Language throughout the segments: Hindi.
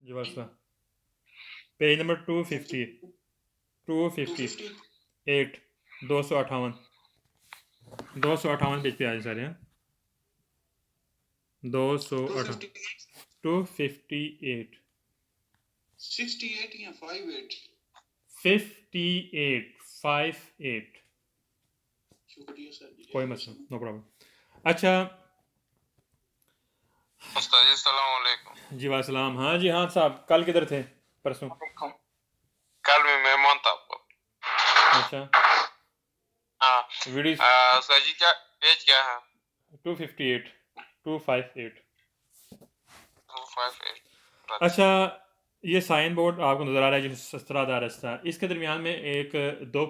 जी वास्ता पेज नंबर 250 258 258 पेज पे आ जाए सारे हैं 258 258 68 या 58 58 शुक्रिया सर जी कोई मसला नो प्रॉब्लम। अच्छा उस्ताद जी अस्सलाम वालेकुम। जी वासलाम। हाँ जी हाँ साहब, कल किधर थे? परसों? कल मैं मेहमान था आपको। अच्छा हाँ वीडियो सर जी क्या एज क्या है? 258 258। 258। अच्छा ये साइन बोर्ड आपको नज़र आ रहा है जो सस्तरादार रास्ता, इसके दरमियान में एक दो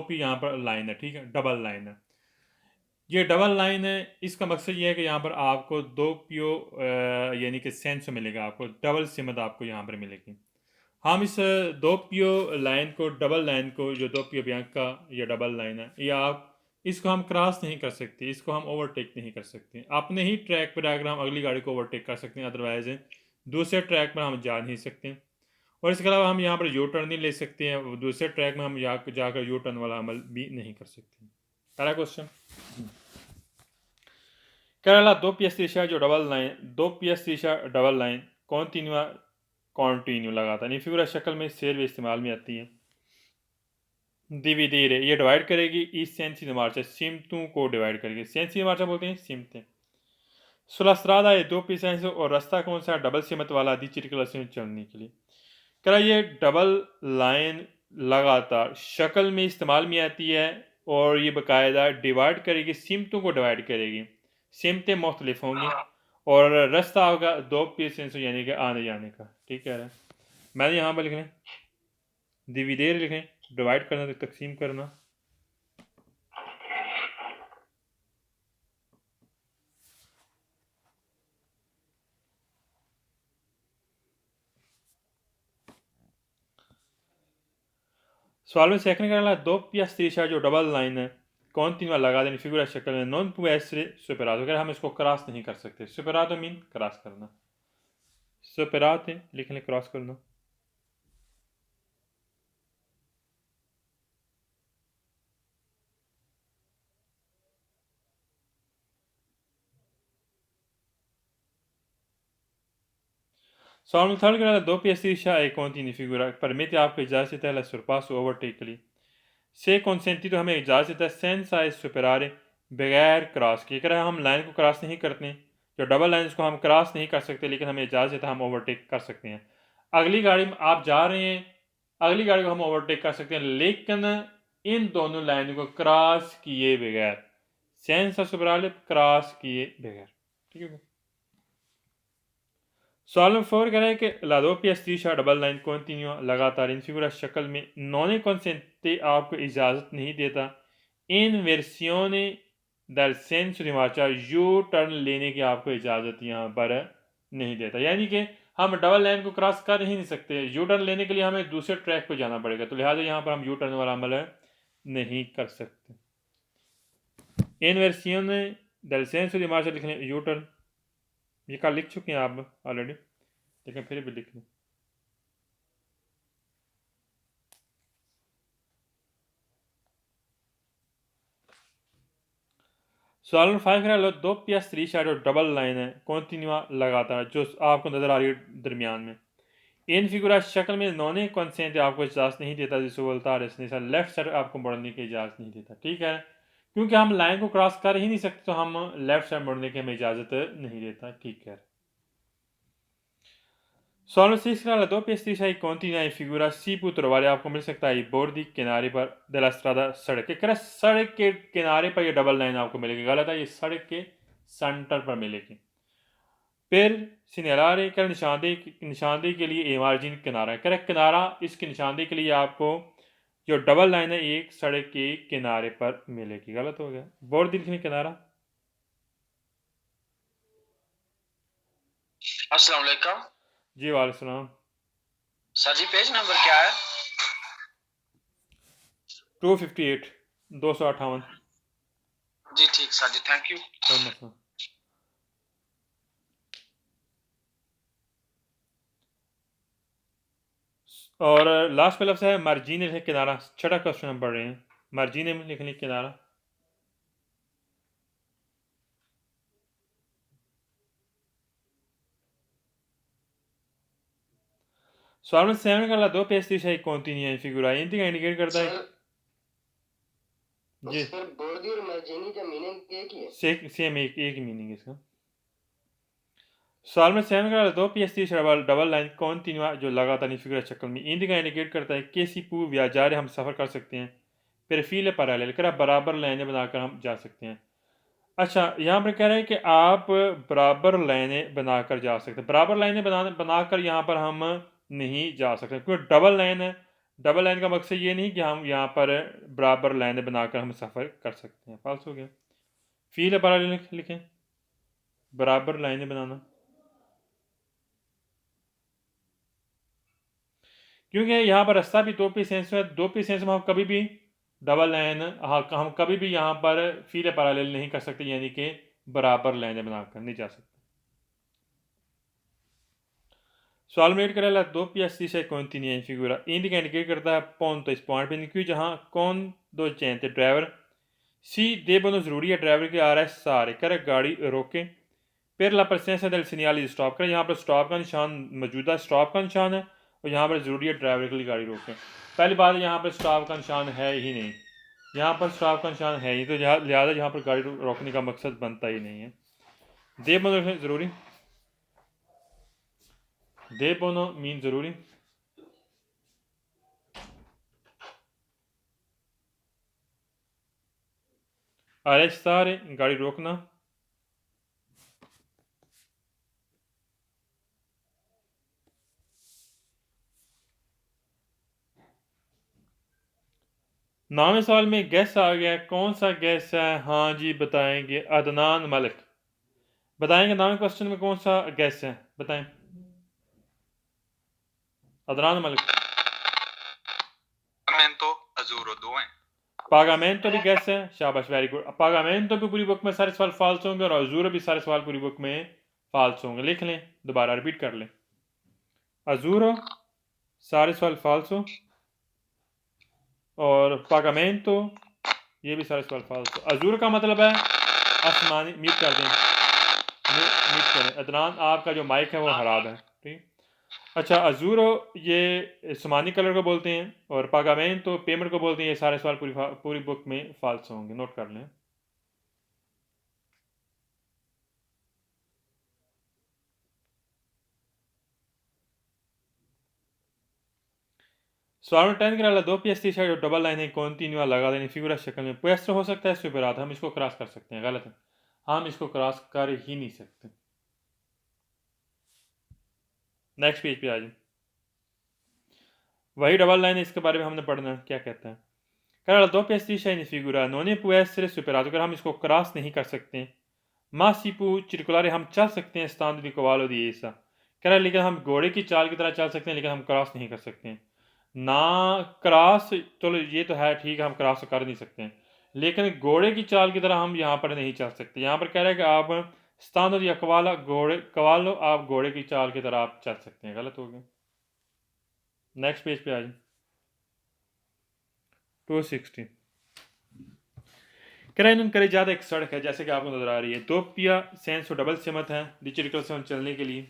पी यहाँ पर लाइन है, ठीक है, डबल लाइन है। ये डबल लाइन है, इसका मकसद ये है कि यहाँ पर आपको दो पीओ यानी कि सेंस मिलेगा, आपको डबल सिमत आपको यहाँ पर मिलेगी। हम इस दो पीओ लाइन को, डबल लाइन को, जो दो पीओ बैंक का ये डबल लाइन है, ये आप इसको हम क्रॉस नहीं कर सकते, इसको हम ओवरटेक नहीं कर सकते। अपने ही ट्रैक पर अगर हम अगली गाड़ी को ओवरटेक कर सकते हैं, अदरवाइज दूसरे ट्रैक पर हम जा नहीं सकते। और इसके अलावा हम यहाँ पर यू टर्न नहीं ले सकते हैं, दूसरे ट्रैक में हम जाकर यू टर्न वाला अमल भी नहीं कर सकते। पहला क्वेश्चन केरला दो पी एस जो डबल लाइन, दो P S double line continue लगाता है, फिगुरा शक्ल में शेर भी इस्तेमाल में आती है। dividere ये डिवाइड करेगी इस सेंसी मार्चा सिमतों को डिवाइड करेगी, सेंसी मार्चा बोलते हैं सिमतें। सुला स्त्रादा है दो पी सेंस और रास्ता कौन सा? डबल सिमत वाला दी चिरकला से चलने के लिए। करा ये डबल लाइन लगातार शक्ल में इस्तेमाल में आती है और ये बाकायदा डिवाइड करेगी, सिमतों को डिवाइड करेगी, सिमतें मुख्तलिफ होंगी और रास्ता होगा दो पी सेंस यानी कि आने जाने का। ठीक है, मैंने यहाँ पर लिख लें डिविडेर लिखें, डिवाइड करना तो तकसीम करना। सवाल में सेकंड करना दो पियास तीसरा जो डबल लाइन है कौन तीन बार लगा देनी फिगुरा शक्ल में नॉन पुएस्रे सुपरातो, अगर हम इसको क्रॉस नहीं कर सकते। सुपरातो मीन क्रॉस करना, सुपरात लिख लें क्रॉस करना। सवाल में थर्ड करना दो pièce e continui figura permette आपको इजाज़त है la sorpasso overtake से consentito हमें इजाज़त है senza superare बगैर क्रॉस किए। अगर हम लाइन को क्रॉस नहीं करते, जो डबल लाइन को हम क्रॉस नहीं कर सकते, लेकिन हमें इजाज़त है हम ओवरटेक कर सकते हैं। अगली गाड़ी में आप जा रहे हैं, अगली गाड़ी को हम ओवरटेक कर सकते हैं, लेकिन इन दोनों लाइन को क्रॉस किए बगैर, सेंसा सुपराले क्रॉस किए बगैर। ठीक है, सवाल नंबर 4 कह रहा है कि la doppia striscia double line continue लगातार इन फिगुरा शक्ल में नॉन consente आपको इजाज़त नहीं देता इन versione del senso di marcia U turn लेने की आपको इजाज़त यहाँ पर नहीं देता, यानी कि हम डबल लाइन को क्रॉस कर ही नहीं सकते। यू टर्न लेने के लिए हमें दूसरे ट्रैक पर जाना पड़ेगा, तो लिहाजा यहाँ पर हम यू टर्न वाला अमल नहीं कर सकते। इन versione del senso di marcia लिखने यू टर्न, ये कल लिख चुके हैं आप ऑलरेडी, लेकिन फिर भी लिख लें। सवाल नंबर 5 करा लो दो पियास थ्री शैडो डबल लाइन है कॉन्टिन्यूआ लगातार जो आपको नजर आ रही है दरमियान में। इन फिगुरा शक्ल में नॉन कॉन्सेंट आपको इजाज़त नहीं देता, जिसे बोलता है लेफ्ट साइड आपको मुड़ने की इजाज़त नहीं देता। ठीक है, क्योंकि हम लाइन को क्रॉस कर ही नहीं सकते, तो हम लेफ्ट साइड मुड़ने की हमें इजाज़त नहीं देता। ठीक है, सवाल नंबर 6 करा लो दो पियास थ्री शैडो कॉन्टिन्यूआ फिगुरा सी पुत्र आपको मिल सकता है बोर्ड किनारे पर दला स्ट्रादा सड़क के सड़क के किनारे पर ये डबल लाइन आपको मिलेगी। गलत है, ये सड़क के सेंटर पर मिलेगी। फिर सिनेलारे कर निशानदेही के लिए ए मार्जिन किनारा है, करेक्ट किनारा इसकी निशानदेही के लिए आपको जो डबल लाइन है एक सड़क के किनारे पर मिलेगी। गलत हो गया, बोर्ड लिखने किनारा। अस्सलाम वालेकुम जी वालेकुम सलाम। सर जी पेज नंबर क्या है? 258 258। जी ठीक सर जी, थैंक यू। कोई मसला। और लास्ट पे लफ्ज़ है मार्जिन है किनारा। छठा क्वेश्चन हम पढ़ रहे हैं। मार्जिन में लिख लें किनारा। सॉल्व 7 का दो पेज है कॉन्टिन्यू फिगura इंडिका इंडिकेट करता है जी सर बोर्डी और मार्जिनी का मीनिंग एक ही है। सेम एक ही मीनिंग है इसका। सॉल्व 7 का दो पेज डबल लाइन कॉन्टिन्यू जो लगातार फिगura शक्ल में इंडिका इंडिकेट करता है कि सीपू व्याजारे हम सफ़र कर सकते हैं। परफील पैरेलल कर बराबर लाइनें बनाकर हम जा सकते हैं। अच्छा, यहाँ पर कह रहे हैं कि आप बराबर लाइनें बनाकर जा सकते हैं। बराबर लाइनें बनाकर यहाँ पर हम नहीं जा सकते क्योंकि डबल लाइन है। डबल लाइन का मकसद ये नहीं कि हम यहाँ पर बराबर लाइनें बनाकर हम सफ़र कर सकते हैं। फाल्स हो गया। फील पैरेलल लिखें बराबर लाइनें बनाना, क्योंकि यहाँ पर रास्ता भी दो पी सेंस है। दो पी सेंस में हम कभी भी डबल लाइन हम कभी भी यहाँ पर फील पैरेलल नहीं कर सकते, यानी कि बराबर लाइनें बनाकर नहीं जा सकते। सॉल्व करेला दो PSC से continua in figura indica indicate करता है punto इस पॉइंट पे निकली जहाँ कौन दो चैन थे ड्राइवर सी devono ज़रूरी है ड्राइवर के आ रहा है सारे करे गाड़ी रोके फिर ला presenza del segnale स्टॉप करें। यहाँ पर स्टॉप का निशान मौजूदा स्टॉप का निशान है और यहाँ पर ज़रूरी है ड्राइवर के लिए गाड़ी रोके। पहली बात यहाँ पर स्टॉप का निशान है ही नहीं, यहाँ पर स्टॉप का निशान है ही, तो लिहाजा यहाँ पर गाड़ी रोकने का मकसद बनता ही नहीं है। devono ज़रूरी, devono मीन ज़रूरी। arrestare गाड़ी रोकना, नाम सवाल में गैस आ गया। कौन सा गैस है? हाँ जी बताएंगे, अदनान मलिक बताएंगे। नाम क्वेश्चन में कौन सा गैस है बताएं। अदनान मलिक। Pagamento azzurro 2. पागामेंटो भी गैस है, शाबाश वेरी गुड। पागामेंटो भी पूरी बुक में सारे सवाल फाल्स होंगे और अजूरो भी सारे सवाल पूरी बुक में फाल्स होंगे। लिख लें, दोबारा रिपीट कर लें। अजूरो सारे सवाल फाल्स हो और पागामेंटो ये भी सारे सवाल फाल्स हो। अजूरो का मतलब है आसमानी। म्यूट कर दें, म्यूट करें। अदनान आपका जो माइक है वो खराब है, ठीक। अच्छा, अजूरो ये आसमानी कलर को बोलते हैं और पागामेंट तो पेमेंट को बोलते हैं। ये सारे सवाल पूरी बुक में फाल्स होंगे, नोट कर लें। सवाल 10 करा दो PST साइड जो डबल लाइन है कॉन्टिन्यू लगा देनी फिगुरा शक्ल में पुएस्टर हो सकता है सुपरात, हम इसको क्रॉस कर सकते हैं। गलत है, हम इसको क्रॉस कर ही नहीं सकते। नेक्स्ट पेज पे आ जाए, वही डबल लाइन है, इसके बारे में हमने पढ़ना है क्या कहता है। करा दो PST साइड फिगुरा नोने पुएस्टर सुपरात, अगर हम इसको क्रॉस नहीं कर सकते मासीपू चिरकुलारे हम चल सकते हैं स्थान दी कवालो दी ऐसा कह रहा है, लेकिन हम घोड़े की चाल की तरह चल सकते हैं, लेकिन हम क्रॉस नहीं कर सकते हैं ना। क्रॉस चलो ये तो है ठीक है, हम क्रॉस कर नहीं सकते हैं, लेकिन घोड़े की चाल की तरह हम यहाँ पर नहीं चल सकते। यहाँ पर कह रहा है कि आप स्थानो दी कवाला घोड़े कवालो आप घोड़े की चाल की तरह आप चल सकते हैं। गलत हो गया। नेक्स्ट पेज पे आ जाए 260 कराइन करे ज़्यादा एक सड़क है जैसे कि आपको नजर आ रही है। दो पिया सेंस और डबल सिमत है डिजिटल से चलने के लिए।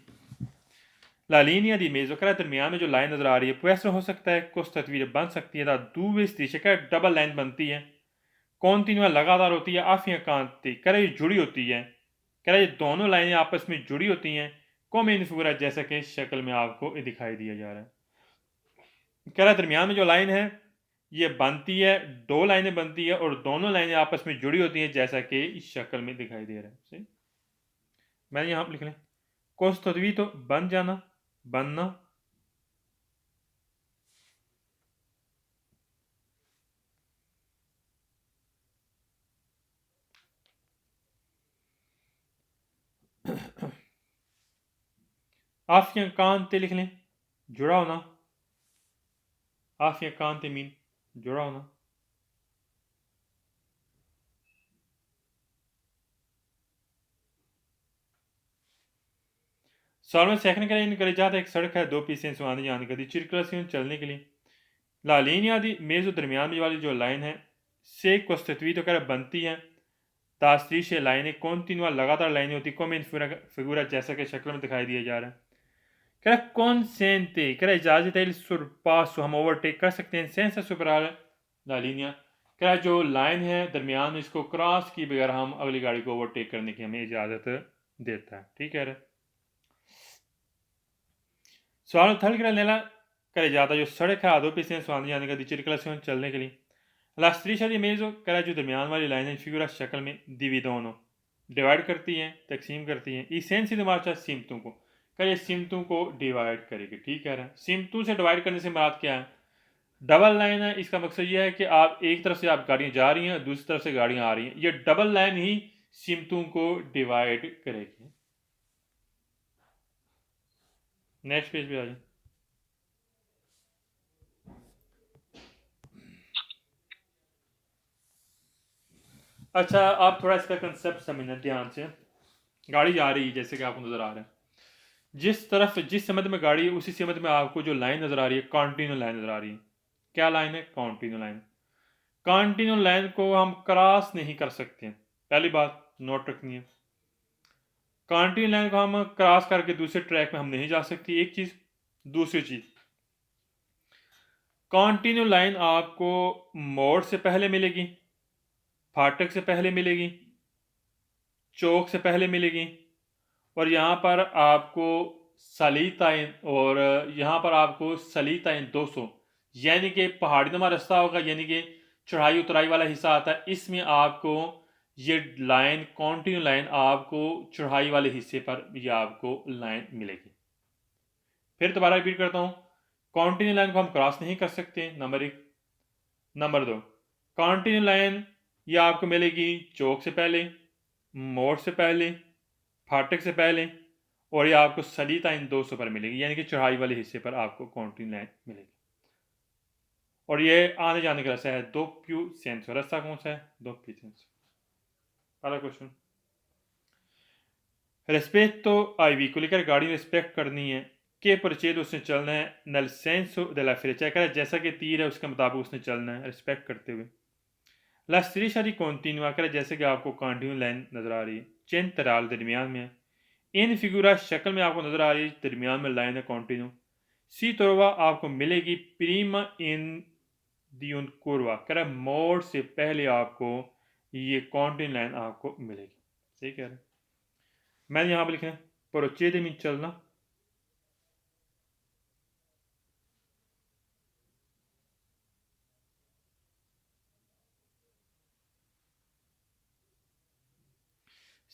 लालिनिया दी मेज वकरा दरमियान में जो लाइन नजर आ रही है पुएस्टर हो सकता है, कुछ तस्वीरें बन सकती है। दूवे का डबल लाइन बनती है, कॉन्टिन्यूआ लगातार होती है, आफिया कांति करे जुड़ी होती है। करे ये दोनों लाइनें आपस में जुड़ी होती हैं कॉमन फिगुरा जैसा कि शक्ल में आपको दिखाई दिया जा रहा है। कह रहा दरमियान में जो लाइन है ये बनती है, दो लाइनें बनती है और दोनों लाइनें आपस में जुड़ी होती हैं जैसा कि इस शक्ल में दिखाई दे रहा है। सही, मैंने यहाँ पर लिख लें कोस्तवी तो बन जाना, बनना। आफिया कांते लिख लें, जुड़ा होना। आफिया कांते मीन जुड़ा होना। Solamente che incoraggiata एक सड़क है दो पीछे से आने जाने का circolazione चलने के लिए La linea di mezzo दरमियान में वाली जो लाइन है से costituito कर बनती है तास्तीश लाइनें continua लगातार लाइनें होती come in figura जैसा कि शक्ल में दिखाई दिया जा रहा है कह consente कह इजाज़त है il sorpasso हम ओवरटेक कर सकते हैं senza superare la linea कह जो लाइन है दरमियान में इसको क्रॉस की बगैर हम अगली गाड़ी को ओवरटेक करने की हमें इजाज़त देता है ठीक है सवाल थल कर लेना करे जाता जो सड़क है आधो पीछे आने जाने का circolazione चलने के लिए La striscia di mezzo कह जो दरमियान वाली लाइनें फिगुरा शक्ल में dividono डिवाइड करती हैं तकसीम करती हैं ई सेंस ही दिमाग सिमतों को कह ये सिमतों को डिवाइड करेगी ठीक कह रहे हैं सिमतों से डिवाइड करने से मुराद क्या है डबल लाइन है इसका मकसद यह है कि आप एक तरफ से आप गाड़ियाँ जा रही हैं दूसरी तरफ से गाड़ियाँ आ रही हैं ये डबल लाइन ही सिमतों को डिवाइड करेगी नेक्स्ट पेज पे आ जाए अच्छा आप थोड़ा इसका कंसेप्ट समझना ध्यान से गाड़ी जा रही है जैसे कि आपको नज़र आ रहा है जिस समत में गाड़ी है उसी समत में आपको जो लाइन नज़र आ रही है कॉन्टिन्यू लाइन नज़र आ रही है क्या लाइन है कॉन्टिन्यू लाइन को हम क्रॉस नहीं कर सकते पहली बात नोट रखनी है कॉन्टिन्यू लाइन को हम क्रॉस करके दूसरे ट्रैक में हम नहीं जा सकते एक चीज़ दूसरी चीज़ कॉन्टिन्यू लाइन आपको मोड़ से पहले मिलेगी फाटक से पहले मिलेगी चौक से पहले मिलेगी और यहाँ पर आपको सलीताइन और यहाँ पर आपको सलीताइन 200 यानी कि पहाड़ी नुमा रास्ता होगा यानी कि चढ़ाई उतराई वाला हिस्सा आता है इसमें आपको ये लाइन कॉन्टिन्यू लाइन आपको चढ़ाई वाले हिस्से पर ये आपको लाइन मिलेगी फिर दोबारा रिपीट करता हूँ कॉन्टिन्यू लाइन को हम क्रॉस नहीं कर सकते नंबर 1 नंबर 2 कॉन्टिन्यू लाइन ये आपको मिलेगी चौक से पहले मोड़ से पहले फाटक से पहले और ये आपको सलीताइन 200 पर मिलेगी यानी कि चढ़ाई वाले हिस्से पर आपको कॉन्टिन्यू लाइन मिलेगी और ये आने जाने का रास्ता है दो प्यू सेंस रास्ता कौन सा है दो प्यू सेंस पहला क्वेश्चन रिस्पेक्टो आई वी को लेकर गाड़ी रिस्पेक्ट करनी है के परचेद उसने चलना है नल सेंसो de la freccia कह जैसा कि तीर है उसके मुताबिक उसने चलना है रिस्पेक्ट करते हुए La striscia di continua कह जैसे कि आपको कॉन्टिन्यू लाइन नज़र आ रही है centrale दरमियान में इन फिगुरा शक्ल में आपको नज़र आ रही है दरमियान में लाइन है कॉन्टिन्यू सी तोरवा आपको मिलेगी प्रीमा इन दी उन कुरवा कह मोड़ से पहले आपको ये कॉन्टिन्यू लाइन आपको मिलेगी सही कह रहे मैंने यहाँ पर लिखा है प्रोचेदे में चलना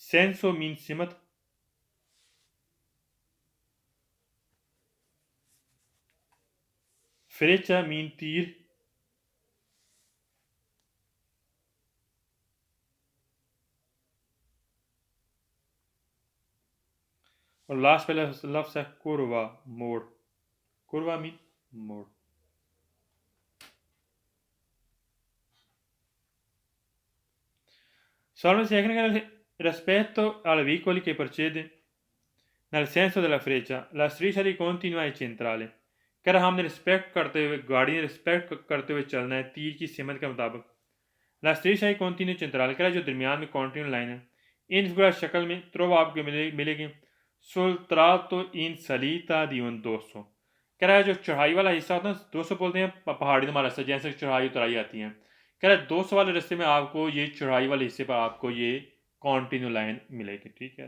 सेंसो मीन सिमत फ्रेचा मीन तीर और लास्ट पहले लफ्ज़ है कुरवा मोड़ कुरवा मीन मोड़ Solamente si agregan rispetto al vicoli che procede nel senso della freccia la striscia di continua è centrale कर हमने रिस्पेक्ट करते हुए गाड़ी ने रिस्पेक्ट करते हुए चलना है तीर की सिमत के मुताबिक la striscia di continua centrale कर जो दरमियान में कॉन्टिन्यू लाइन है इन फिगुरा शक्ल में त्रोव आपको मिलेगी sul tratto in salita di un 200 कह रहा है जो चढ़ाई वाला हिस्सा होता है 200 बोलते हैं पहाड़ी हमारा रास्ता जैसे चढ़ाई उतराई आती है कह रहा है 200 वाले रास्ते में आपको ये चढ़ाई वाले हिस्से पर आपको ये कॉन्टिन्यू लाइन मिलेगी ठीक है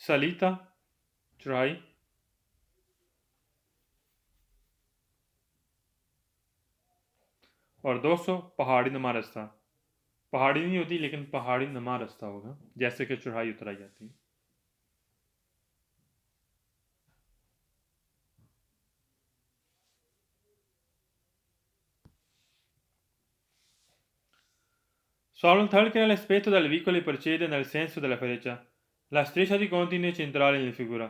सलीता चढ़ाई और 200 पहाड़ी नुमा रास्ता पहाड़ी नहीं होती लेकिन पहाड़ी नुमा रास्ता होगा जैसे कि चढ़ाई उतराई जाती है Solon third che l'aspetto del vicolo procede nel senso della freccia la striscia di continua centrale nella figura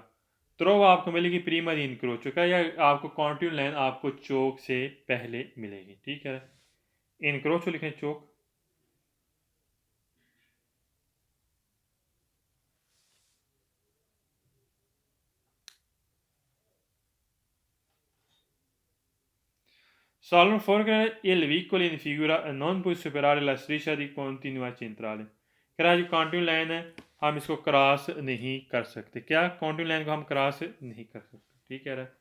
त्रोवा आपको मिलेगी प्रीमा दी इनक्रोचो का या आपको कॉन्टिन्यू लाइन आपको चौक से पहले मिलेगी ठीक है इनक्रोचो लिखें चौक सवाल नंबर 4 कह रहा है il vicolo in figura non può superare la striscia di continua centrale। कह रहा है जो कॉन्टिन्यू लाइन है हम इसको क्रॉस नहीं कर सकते। क्या कॉन्टिन्यू लाइन को हम क्रॉस नहीं कर सकते, ठीक कह रहा है।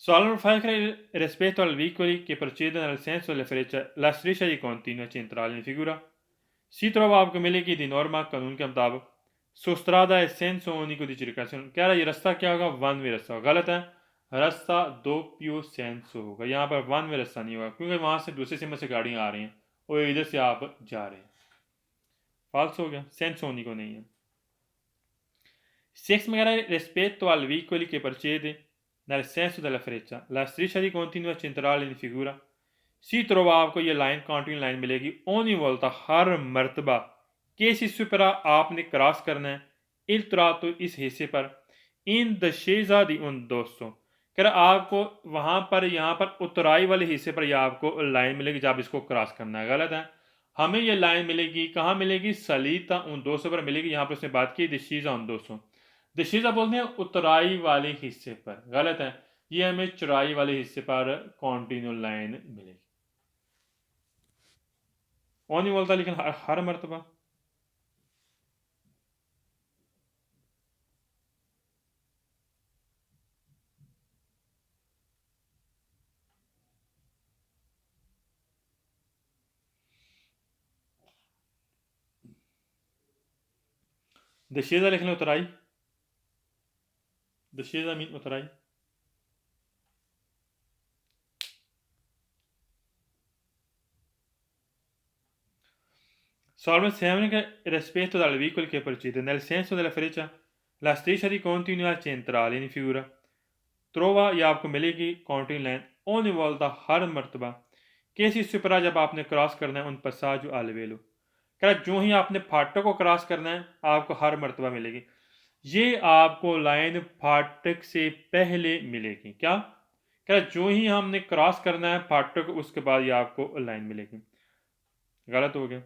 सवाल नंबर 5 कह रहा है rispetto al vicoli che procedono nel senso della freccia la striscia di continua centrale in figura si trova आपको मिलेगी दी नॉर्मा कानून के मुताबिक सुस्त्रादा है सेंसो unico di circolazione। कह रहा है ये रास्ता क्या होगा, वन वे रास्ता होगा। गलत है, रास्ता दो पियो सेंसो होगा। यहाँ पर वन वे रास्ता नहीं होगा क्योंकि वहाँ से दूसरे सीमा से गाड़ियाँ आ रही हैं और इधर से आप जा रहे हैं। फाल्स हो गया, सेंसो unico नहीं है। 6 में कह रहा है rispetto al vicoli che procede nel senso della freccia la striscia di continua centrale in figura सी ट्रोवा आपको ये लाइन कॉन्टिन्यू लाइन मिलेगी ओनी वोल्टा हर मरतबा केस इस पर आपने क्रॉस करना है इल त्रा तो इस हिस्से पर इन दशेजा दी उन दोस्तों कर आपको वहाँ पर यहाँ पर उतराई वाले हिस्से पर यह आपको लाइन मिलेगी जब इसको क्रॉस करना है। गलत है, हमें ये लाइन मिलेगी कहाँ मिलेगी, सलीता उन 200 पर मिलेगी। यहाँ पर उसने बात की दशीजा उन 200, दशीजा बोलते हैं उतराई वाले हिस्से पर। गलत है, ये हमें चौड़ाई वाले हिस्से पर कॉन्टिन्यू लाइन मिलेगी। और नहीं बोलता लेकिन हर मरतबा दशेजा लिख लें उतराई, दशेजा मीन उतराई। Solamente rispetto dal vicolo che procede nel senso della freccia la striscia di continua centrale in figura trova या आपको मिलेगी कॉन्टिन्यू लाइन ogni volta हर मरतबा कैसी सुपरा जब आपने क्रॉस करना है उन passaggio al velo। क्या जो ही आपने फाटक को क्रॉस करना है आपको हर मरतबा मिलेगी। ये आपको लाइन फाटक से पहले मिलेगी। क्या जो ही हमने क्रॉस करना है फाटक उसके बाद ये आपको लाइन मिलेगी। गलत हो गया,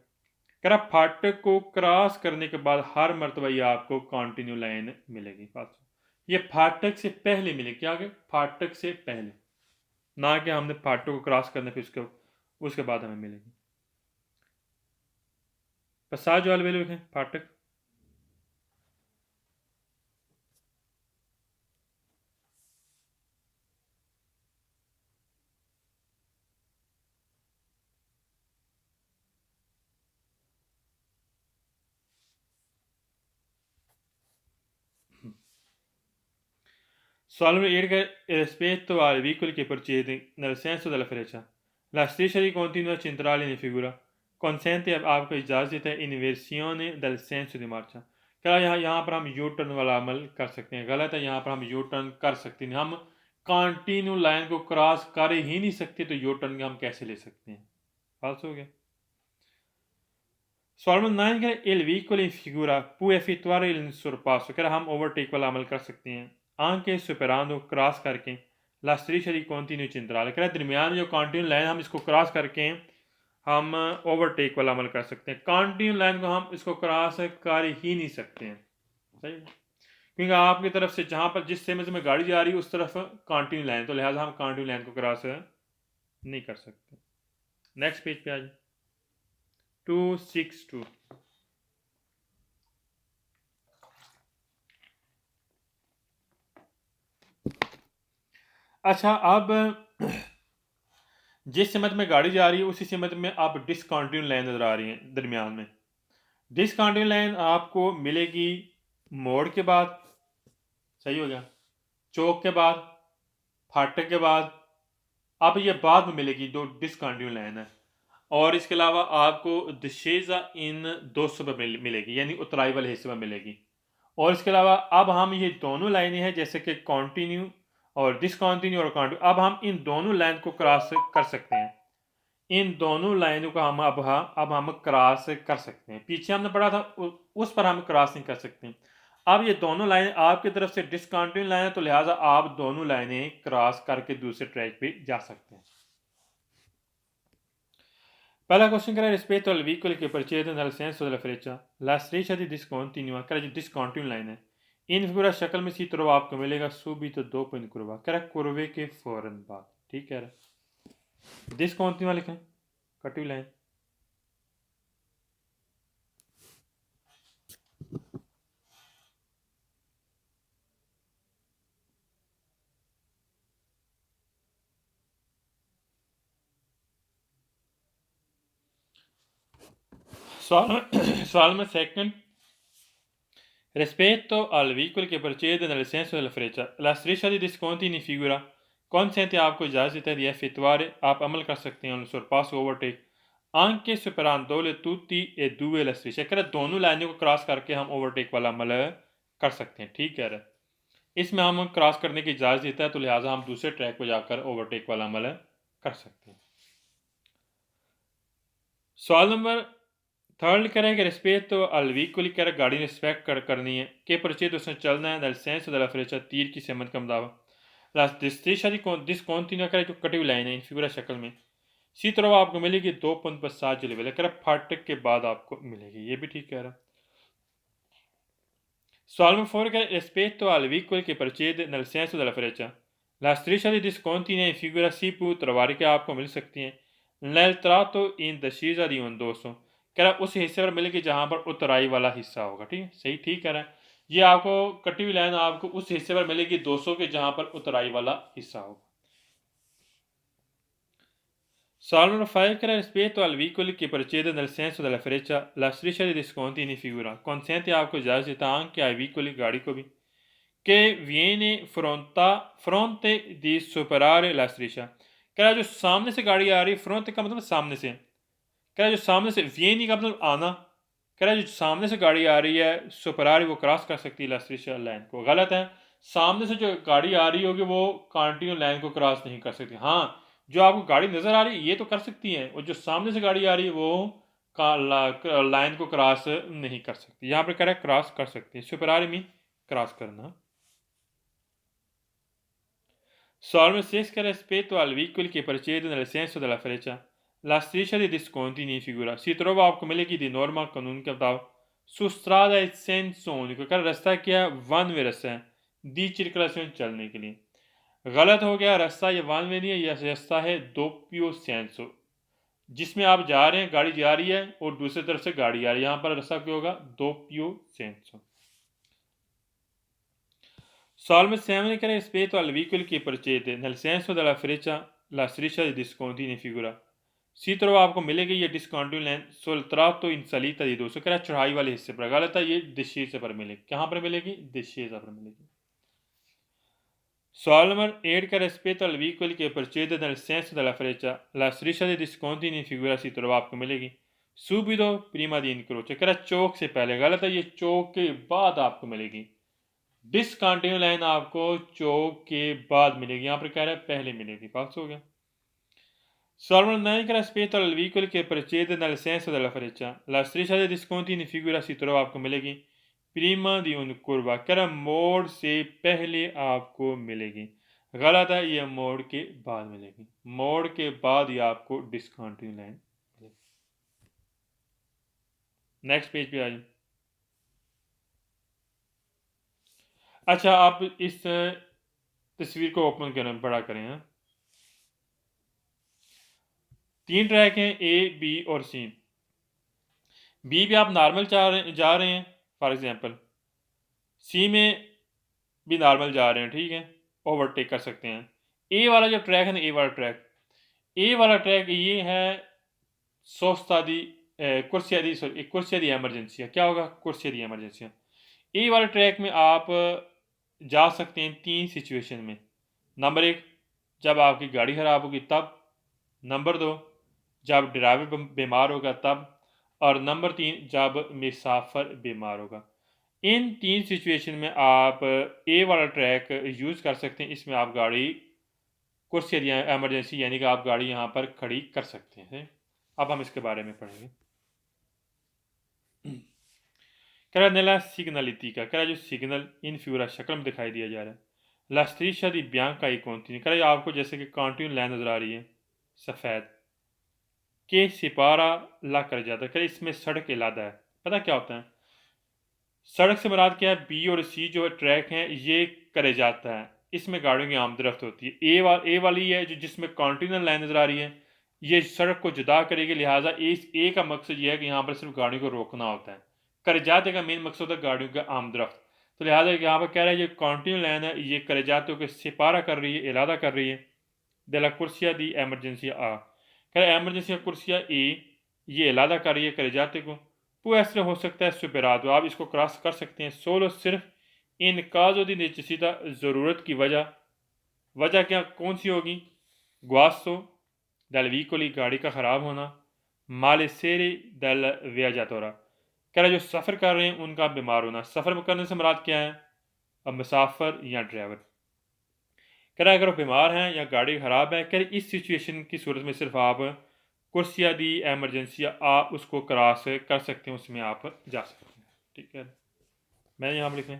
कह रहा फाटक को क्रॉस करने के बाद हर मरतबा ये आपको कॉन्टिन्यू लाइन मिलेगी। ये फाटक से पहले मिलेगी। क्या आगे, फाटक से पहले, ना कि हमने फाटक को क्रॉस करने फिर उसके बाद हमें मिलेगी। पसाज वाले वेलो लिखें फाटक। Solve erga rispetto al vicoli che procede nel senso della freccia la striscia di continua centrale in figura consente आपको इजाज़त है इन्वर्सिone del senso di marcia। क्या यहाँ पर हम यू टर्न वाला अमल कर सकते हैं। गलत है, यहाँ पर हम यू टर्न कर सकते हैं। हम कंटिन्यू लाइन को क्रॉस कर ही नहीं सकते तो यू टर्न हम कैसे ले सकते हैं। फाल्स हो गया। सॉल्व 9 का il vicolo in figura può effettuare il sorpasso। क्या हम ओवरटेक वाला अमल कर सकते हैं anche superando क्रॉस करके la striscia di continua centrale। क्या दरमियान जो कंटिन्यू लाइन हम इसको क्रॉस करके हम ओवरटेक वाला अमल कर सकते हैं। कंटिन्यू लाइन को हम इसको क्रॉस कर ही नहीं सकते हैं, सही, क्योंकि आपकी तरफ से जहाँ पर जिस सेमे में गाड़ी जा रही है उस तरफ कंटिन्यू लाइन, तो लिहाजा हम कंटिन्यू लाइन को क्रॉस नहीं कर सकते। नेक्स्ट पेज पे आ जाए 262। अच्छा, अब जिस सिमत में गाड़ी जा रही है उसी सिमत में आप डिसकंटिन्यू लाइन नजर आ रही है। दरमियान में डिसकंटिन्यू लाइन आपको मिलेगी मोड़ के बाद, सही हो गया, चौक के बाद, फाटक के बाद। अब ये बाद में मिलेगी जो डिसकंटिन्यू लाइन है। और इसके अलावा आपको दशेजा इन 200 पर मिलेगी, यानी उतराई वाले हिस्से में मिलेगी। और इसके अलावा अब हम ये दोनों लाइनें हैं जैसे कि कॉन्टिन्यू और डिसकंटिन्यू और कंटिन्यू, अब हम इन दोनों लाइन को क्रॉस कर सकते हैं। इन दोनों लाइनों को हम अब हम क्रॉस कर सकते हैं। पीछे हमने पढ़ा था उस पर हम क्रॉस नहीं कर सकते। अब ये दोनों लाइनें आपकी तरफ से डिसकंटिन्यू लाइन है तो लिहाजा आप दोनों लाइनें क्रॉस करके दूसरे ट्रैक पे जा सकते हैं। पहला क्वेश्चन कह रहा है rispetto al vicolo che procede nel senso della freccia la striscia di discontinua, कह रहा है डिसकंटिन्यू लाइन है इन फिगुरा शक्ल में सी तरह आपको मिलेगा subito dopo in curva, कह रहा है कुर्वे के फौरन बाद। ठीक कह रहा है। डिसकंटिन्यूआ लिखें, कटी हुई लाइन। सवाल में second, rispetto al veicolo che procede nel senso della freccia, la striscia di discontinui figura consente आपको इजाज़त देता है di effettuare, आप अमल कर सकते हैं sorpasso overtake anche superando le tutti e due la striscia, कह रहा है दोनों लाइनों को क्रॉस करके हम ओवरटेक वाला अमल कर सकते हैं। ठीक कह रहा है, इसमें हम क्रॉस करने की इजाज़त देता है, तो लिहाजा हम दूसरे ट्रैक पर जाकर ओवरटेक वाला अमल कर सकते हैं। सवाल नंबर थर्ड करें कि रिस्पेक्ट तो अलवीकुली कर गाड़ी ने रिस्पेक्ट करनी है कि परचे उसने चलना है, nel senso della freccia तीर की सेमत का मदावा la striscia discontinua करे जो कटी हुई लाइन है इन फिगुरा शक्ल में इसी तरह आपको मिलेगी 2.7 जले वाले कर फाटक के बाद आपको मिलेगी, ये भी ठीक कह रहा है। सवाल में फोर करें rispetto al veicolo che procede nel senso della freccia la striscia di discontinua in figura si può trovare कि आपको मिल सकती है nel tratto in discesa di un dosso, कह रहा है उस हिस्से पर मिलेगी जहां पर उतराई वाला हिस्सा होगा। ठीक है, सही ठीक कह रहा है, ये आपको कटी हुई लाइन आपको उस हिस्से पर मिलेगी 200 के जहां पर उतराई वाला हिस्सा होगा। सवाल नंबर 5 कह रहा है rispetto al veicolo che procede nel senso della freccia la striscia di discontinua in figura consente आपको इजाज़त देता है anche ai veicoli गाड़ी को भी che viene fronte di superare la striscia, कह रहा है जो सामने से गाड़ी आ रही है, फ्रंट का मतलब सामने से, कह रहा है जो सामने से, वियनी का मतलब आना, कह रहा है जो सामने से गाड़ी आ रही है सुपरारी वो क्रॉस कर सकती है लास्ट्रिशिया लाइन को। गलत है, सामने से जो गाड़ी आ रही होगी वो कंटिन्यू लाइन को क्रॉस नहीं कर सकती। हाँ, जो आपको गाड़ी नज़र आ रही है ये तो कर सकती है, और जो सामने से गाड़ी आ रही है वो लाइन को क्रॉस नहीं कर सकती। यहाँ पर कह रहा है क्रॉस कर सकती है, सुपरारी में क्रॉस करना। सवाल में 6 che rispetto al veicolo che procede nel senso della freccia la striscia di discontinui figura si trova आपको मिलेगी di norma कानून के मुताबिक su strada e senso unico, का रास्ता क्या है, वन वे रास्ता है दी circolazione चलने के लिए। गलत हो गया, रास्ता ये वन वे नहीं है, यह रास्ता है doppio senso, जिसमें आप जा रहे हैं, गाड़ी जा रही है और दूसरी तरफ से गाड़ी आ रही है, यहाँ पर रास्ता क्या होगा, doppio senso। सवाल में 7 che rispetto al veicolo che procede nel senso della freccia la striscia di discontinua figura सी तरफ आपको मिलेगी ये discontinue line sul tratto in salita di 200, कह रहा है चढ़ाई वाले हिस्से पर। गलत है, ये डिस्चेज़ा पर मिलेगी। कहाँ पर मिलेगी, डिस्चेज़ा पर मिलेगी। सवाल नंबर 8 का rispetto al veicolo che procede nel senso della freccia la striscia di discontinua figura सी तरफ आपको मिलेगी subito prima di incrocio, कह रहा है चौक से पहले। गलत है, ये चौक के बाद आपको मिलेगी। डिसकंटिन्यू लाइन आपको चौक के बाद मिलेगी, यहाँ पर कह रहा है पहले मिलेगी, फाल्स हो गया। सवाल नंबर 9 का rispetto al veicolo che procede nel senso della freccia la striscia di discontinua figura सी तरफ आपको मिलेगी prima di un curva, कह रहा है मोड़ से पहले आपको मिलेगी। गलत है, ये मोड़ के बाद मिलेगी, मोड़ के बाद ही आपको डिसकंटिन्यू लाइन मिलेगी। नेक्स्ट पेज पे आ जाए। अच्छा, आप इस तस्वीर को ओपन करें, बड़ा करें। हाँ, 3 ट्रैक हैं ए, बी और सी। बी पे आप नॉर्मल जा रहे हैं फॉर एग्जांपल, सी में भी नॉर्मल जा रहे हैं, ठीक है, ओवरटेक कर सकते हैं। ए वाला जो ट्रैक है ना, ए वाला ट्रैक ये है सोस्ता दी कुर्सिया दी एमरजेंसी। क्या होगा, कुर्सिया दी एमरजेंसी। ए वाले ट्रैक में आप जा सकते हैं 3 सिचुएशन में। नंबर 1, जब आपकी गाड़ी ख़राब होगी तब। नंबर 2, जब ड्राइवर बीमार होगा तब। और नंबर 3, जब मुसाफिर बीमार होगा। इन 3 सिचुएशन में आप ए वाला ट्रैक यूज़ कर सकते हैं। इसमें आप गाड़ी कुर्सी एमरजेंसी यानी कि आप गाड़ी यहाँ पर खड़ी कर सकते हैं। अब हम इसके बारे में पढ़ेंगे। कह रहा नella segnaletica, कह रहा जो सिग्नल इन फ्यूरा शक्ल में दिखाई दिया जा रहा है। La striscia di bianca e continua, कह रहा आपको जैसे कि कंटिन्यू लाइन नजर आ रही है सफ़ेद के सिपारा ला कर जाता है। कह इसमें सड़क इलादा है। पता क्या होता है, सड़क से मुराद क्या है, बी और सी जो ट्रैक हैं ये करे जाता है। इसमें गाड़ियों की आमदरफ्त होती है। ए वाली है जो जिसमें कॉन्टिन्यूनल लाइन नज़र आ रही है, ये सड़क को जुदा करेगी, लिहाजा ए का मकसद ये है कि यहाँ पर सिर्फ गाड़ियों को रोकना होता है। करजाते का मेन मकसद है गाड़ियों का आमदरफ्त। तो लिहाजा यहाँ पर कह रहा है ये कॉन्टिन्यू लाइन है, ये करजातों को सिपारा कर रही है, इलादा कर रही है। de la कुर्सिया दी एमरजेंसी आ, कह रहा है एमरजेंसी कुर्सिया ए ये इलादा कर रही है करजाते को। वो ऐसे हो सकता है सुपरात, आप इसको क्रॉस कर सकते हैं। सोलो सिर्फ इन काजो दी नेचेसिता ज़रूरत की वजह क्या कौन सी होगी? गुआसो दल वीकोली गाड़ी का ख़राब होना, माले सेरे दल वियाजातोरा, कह रहा जो सफ़र कर रहे हैं उनका बीमार होना। सफ़र करने से मुराद क्या है? अब मुसाफिर या ड्राइवर। कह रहा अगर बीमार हैं या गाड़ी ख़राब है, कह रहे इस सिचुएशन की सूरत में सिर्फ आप कुर्सिया दी एमरजेंसी आप उसको क्रॉस कर सकते हैं, उसमें आप जा सकते हैं। ठीक है, मैं यहाँ पर लिख लें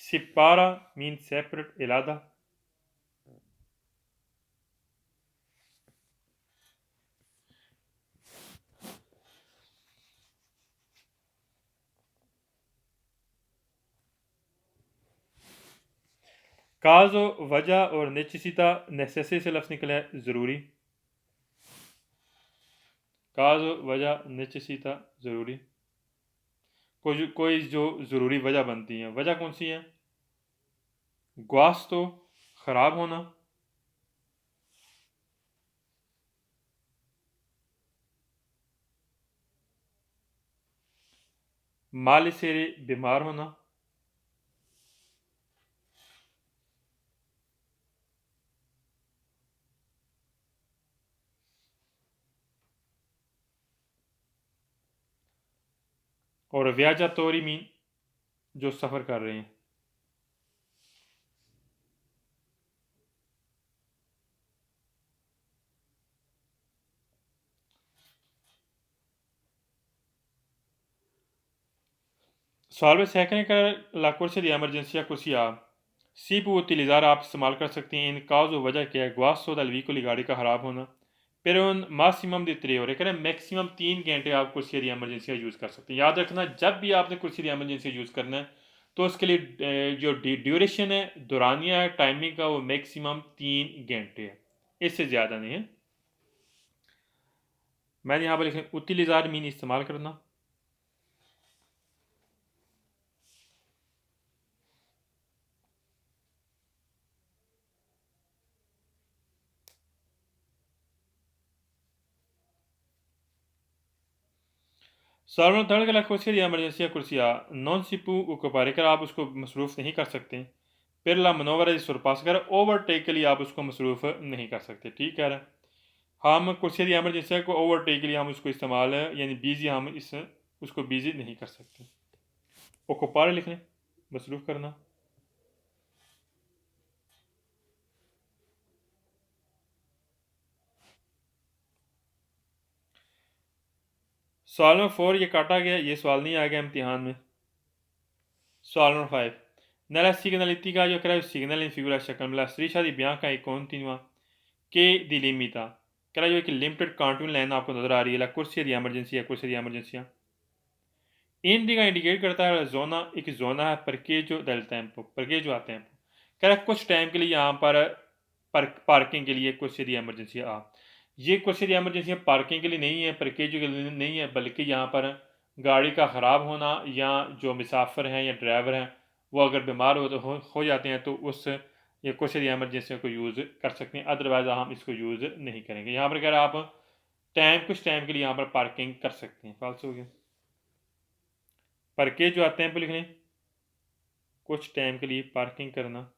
सिपारा मीन सेपरेट इलादा। काजो वजह और नेचेसिता नेसेसी से लफ्ज़ निकला है ज़रूरी। काजो वजह नेचेसिता ज़रूरी, कोई जो ज़रूरी वजह बनती है। वजह कौन सी है? ग्वास तो ख़राब होना, माली से बीमार होना, और व्याजा तोरी मीन जो सफ़र कर रहे हैं। सॉल्व सेकंड का ला कुर्सी दी एमरजेंसी कुर्सी सी पू उतिलिजार आप इस्तेमाल कर सकते हैं। इन काज वजह क्या है? ग्वासो दल वीकुली गाड़ी का ख़राब होना। फिर उन माक्सिमम दी 3 और करें मैक्सिमम 3 घंटे आप कुर्सी दी एमरजेंसी का यूज़ कर सकते हैं। याद रखना जब भी आपने कुर्सी दी एमरजेंसी यूज़ करना है तो उसके लिए जो ड्यूरेशन है, दौरानिया है टाइमिंग का, वो मैक्सिमम 3 घंटे है, इससे ज़्यादा नहीं है। मैंने यहाँ पर लिखें उतिलिजार मीन इस्तेमाल करना। सालमन थर्ड के लाख कुर्सी एमरजेंसी कुर्सिया नॉन सिपू उकोपारे कर आप उसको मसरूफ़ नहीं कर सकते। फिर ला मनोवर सुरपास कर ओवरटेक के लिए आप उसको मसरूफ़ नहीं कर सकते। ठीक है, हम कुर्सी एमरजेंसी को ओवरटेक के लिए हम उसको इस्तेमाल यानी बिजी हम इस उसको बिजी नहीं कर सकते। ओकोपारे लिख लें मसरूफ़ करना। सवाल नंबर 4 ये काटा गया, ये सवाल नहीं आ गया इम्तिहान में। सवाल number 5 nella segnaletica creo segnale in figura शक्ल में la striscia di bianca e continua che delimita, कह जो एक लिमिटेड कार्टून लाइन आपको नजर आ रही है, ला कुर्सी दी एमरजेंसी है, कुर्सी दी एमरजेंसी इंडिका इंडिकेट करता है जोना, एक जोना है परकेजो del tempo, परकेजो आ टेम्पो। कह रहा कुछ टाइम के लिए यहाँ पर पार्किंग के लिए कुर्सी दी एमरजेंसी ये कुर्सी दी एमरजेंसी पार्किंग के लिए नहीं है, परकेजो के लिए नहीं है, बल्कि यहाँ पर गाड़ी का ख़राब होना या जो मुसाफिर हैं या ड्राइवर हैं वो अगर बीमार हो जाते हैं तो उस ये कुर्सी दी एमरजेंसी को यूज़ कर सकते हैं, अदरवाइज़ हम इसको यूज़ नहीं करेंगे। यहाँ पर कह रहा आप कुछ टाइम के लिए यहाँ पर पार्किंग कर सकते हैं। फाल्स हो गया, परके जो आते हैं पर लिखने कुछ टाइम के लिए पार्किंग करना।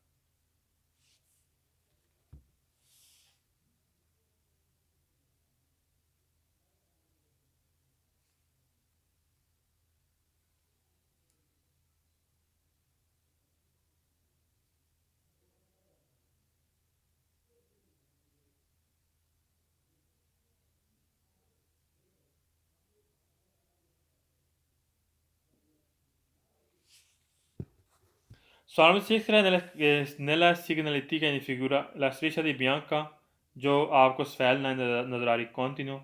Solamente si extrae nella segnaletica in figura la striscia di bianca जो आपको स्फैल लाइन नज़र आ रही कॉन्टिन्यू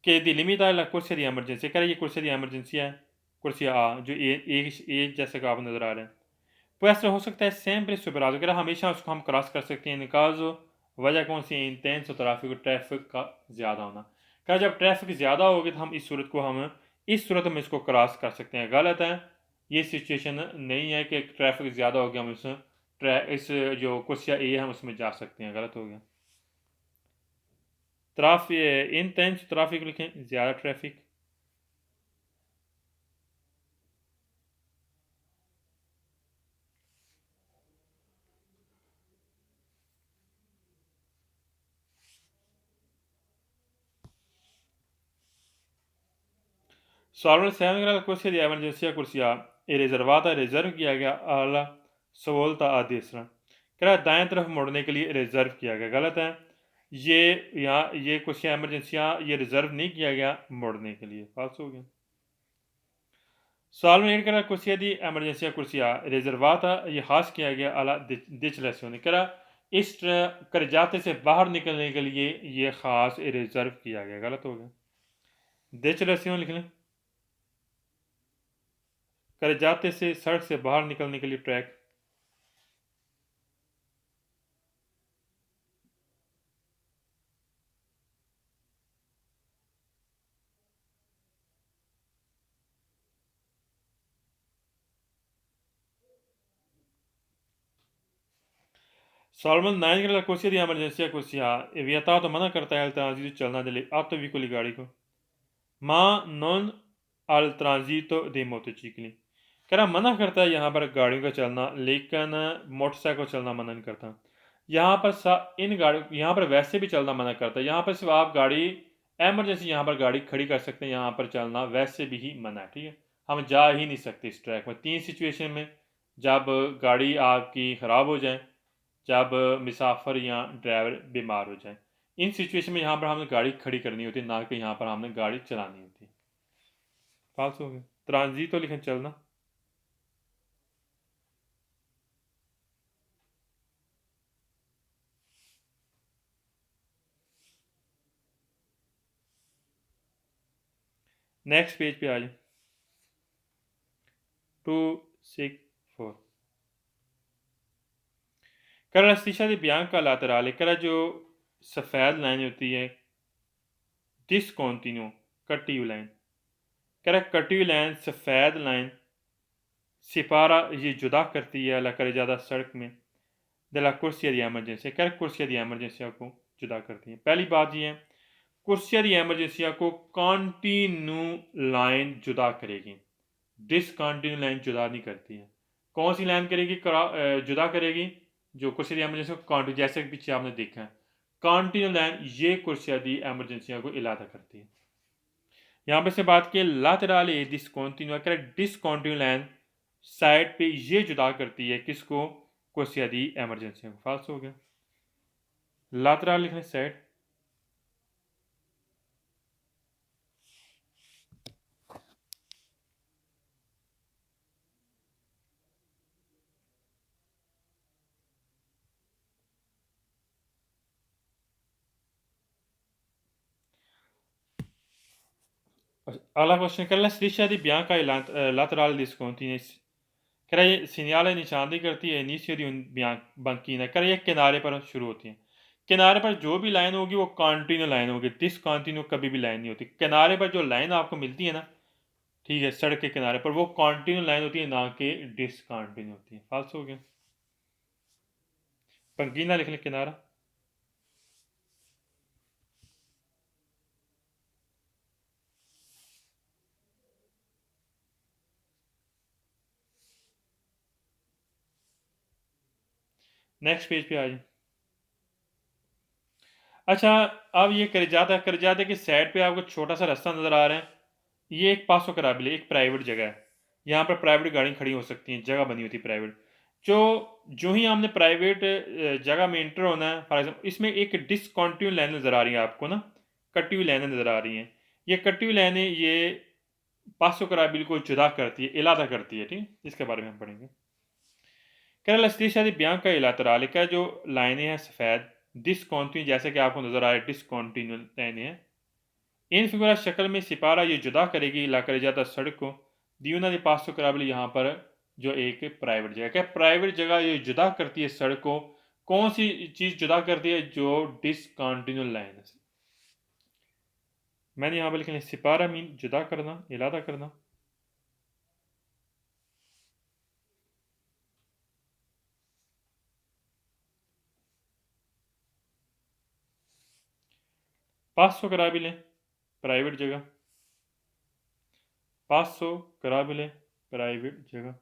के डिलिमिटा la कुर्सी दी एमरजेंसी, कह रहा ये कुर्सी दी एमरजेंसी है, कुर्सी जो एक जैसे का आप नज़र आ रहे हैं। può essere हो सकता है sempre superato, कि हमेशा उसको हम क्रॉस कर सकते हैं, इन caso वजह कौन सी है, इंटेंस ट्रैफिक, ट्रैफिक का ज़्यादा होना। क्या जब ट्रैफिक ज़्यादा होगी तो हम इस सूरत में इसको क्रॉस कर सकते हैं। गलत है, ये सिचुएशन नहीं है कि ट्रैफिक ज़्यादा हो गया हम इस जो कुर्सिया ए हम उसमें जा सकते हैं, गलत हो गया। ट्रैफिक इंटेंस ट्रैफिक लिखें, ज़्यादा ट्रैफिक। सॉल्वर सेवन ग्राल कुर्सी दी emergency कुर्सिया ए रिजर्वाता रिजर्व किया गया आला सवोलता आदेशरा, करा दाएं तरफ मुड़ने के लिए रिजर्व किया गया। गलत है, ये यहाँ ये कुर्सियाँ एमरजेंसियाँ ये रिजर्व नहीं किया गया मुड़ने के लिए, फाल्स हो गया। सॉल्वर एड करा कुर्सिया दी emergency कुर्सिया रिजर्वाता ये खास किया गया आला डिचलेसियों करा इस कर जाते से बाहर निकलने के लिए ये खास रिजर्व किया गया। गलत हो गया। डिचलेसियों लिख लें, कर जाते से सड़क से बाहर निकलने के लिए ट्रैक। सॉल्मन 9 के कुर्सी दी emergency कुर्सिया e vietato मना करता है ट्रांजिट चलना delle autovicoli गाड़ी को, ma non al transito dei motocicli, करा मना करता है यहाँ पर गाड़ियों का चलना, लेकिन मोटरसाइकिल चलना मना नहीं करता। यहाँ पर इन गाड़ियों यहाँ पर वैसे भी चलना मना करता है। यहाँ पर सिर्फ आप गाड़ी एमरजेंसी यहाँ पर गाड़ी खड़ी कर सकते हैं, यहाँ पर चलना वैसे भी ही मना है। ठीक है, हम जा ही नहीं सकते इस ट्रैक में। 3 सिचुएशन में, जब गाड़ी आपकी ख़राब हो जाए, जब मुसाफिर या ड्राइवर बीमार हो जाए, इन सिचुएशन में यहाँ पर हमने गाड़ी खड़ी करनी होती है, ना कि यहाँ पर हमने गाड़ी चलानी होती है। फाल्स हो गया। ट्रांजिट तो लिखें चलना। नेक्स्ट पेज पे आ जाए, 264 करा शीशा दी बयान का लातराल करा जो सफ़ेद लाइन होती है डिसकॉन्टिन्यू कटी हुई लाइन, करा कटी हुई लाइन सफ़ेद लाइन सिपारा ये जुदा करती है अल्लाह करे ज़्यादा सड़क में दला कुर्सिया दी एमरजेंसी, कर कुर्सिया दी एमरजेंसिया को जुदा करती है। पहली बात ये है, कुर्सिया दी एमरजेंसिया को कॉन्टिन्यू लाइन जुदा करेगी, डिसकॉन्टिन्यू लाइन जुदा नहीं करती है। कौन सी लाइन करेगी जुदा करेगी? जो कुर्सिया दी एमरजेंसी को कॉन्टिन्यू, जैसे पीछे आपने देखा है कॉन्टिन्यू लाइन ये कुर्सिया दी एमरजेंसिया को इलादा करती है। यहाँ पे से बात की lateral a discontinue, correct, discontinue line side पे ये जुदा करती है किसको? कुर्सिया दी एमरजेंसी को। फाल्स हो गया। लातराल लिखने side. Alla questione che la striscia di bianca e laterale discontinuous करा ये सिग्नल निशानदेही करती है इनिशियो दी banchina, करा ये किनारे पर शुरू होती है। किनारे पर जो भी लाइन होगी वो कॉन्टिन्यू लाइन होगी, डिसकॉन्टिन्यू कभी भी लाइन नहीं होती। किनारे पर जो लाइन आपको मिलती है ना, ठीक है, सड़क के किनारे पर, वो कॉन्टिन्यू लाइन होती है, ना कि डिसकॉन्टिन्यू होती है। फाल्स हो गया। पंकीना लिख लें, किनारा। नेक्स्ट पेज पे आ जाए। अच्छा, अब ये कर जाता कि साइड पे आपको छोटा सा रास्ता नज़र आ रहा है, ये एक पासो कराबिल है, एक प्राइवेट जगह है। यहाँ पर प्राइवेट गाड़ी खड़ी हो सकती हैं, जगह बनी होती है प्राइवेट। जो ही हमने प्राइवेट जगह में इंटर होना है, फॉर एग्जाम्पल इसमें एक डिसकॉन्टिन्यू लाइन नज़र आ रही है आपको ना, कटी हुई लाइनें नज़र आ रही हैं। ये कटी हुई लाइनें ये पासो कराबिल को जुदा करती है, इलादा करती है। ठीक, इसके बारे में हम पढ़ेंगे। केरला स्टेशन ब्यांक का इलातराल का जो लाइनें हैं सफ़ेद डिसकॉन्टिन्यू, जैसे कि आपको नज़र आ रहा है डिसकॉन्टिन्यू लाइनें हैं, इन फिगुरा शक्ल में सिपारा ये जुदा करेगी इलाका जाता सड़क को दियोना दे पास कराबिल यहाँ पर जो एक प्राइवेट जगह। क्या प्राइवेट जगह ये जुदा करती है सड़क को, कौन सी चीज़ जुदा करती है? जो डिसकंटिन्यू लाइन है। मैंने यहाँ पर लिखा है सिपारा मीन जुदा करना, इलादा करना। पासो कराबिले प्राइवेट जगह, पासो कराबिले प्राइवेट जगह।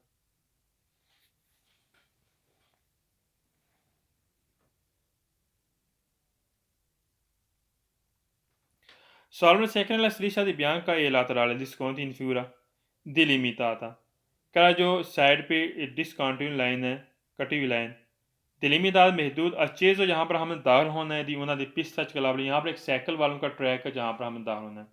Solvere second la striscia di bianca e laterale discontinui in figura delimitata। करा जो साइड पे डिसकंटिन्यू लाइन है, कटी हुई लाइन डिलिमिटाद महदूद अच्छे जो जहाँ पर हमें दाखिल होना है दी उन्होंने दी पिस सच कलाबली। यहाँ पर एक साइकिल वालों का ट्रैक है जहाँ पर हमें दाखिल होना है।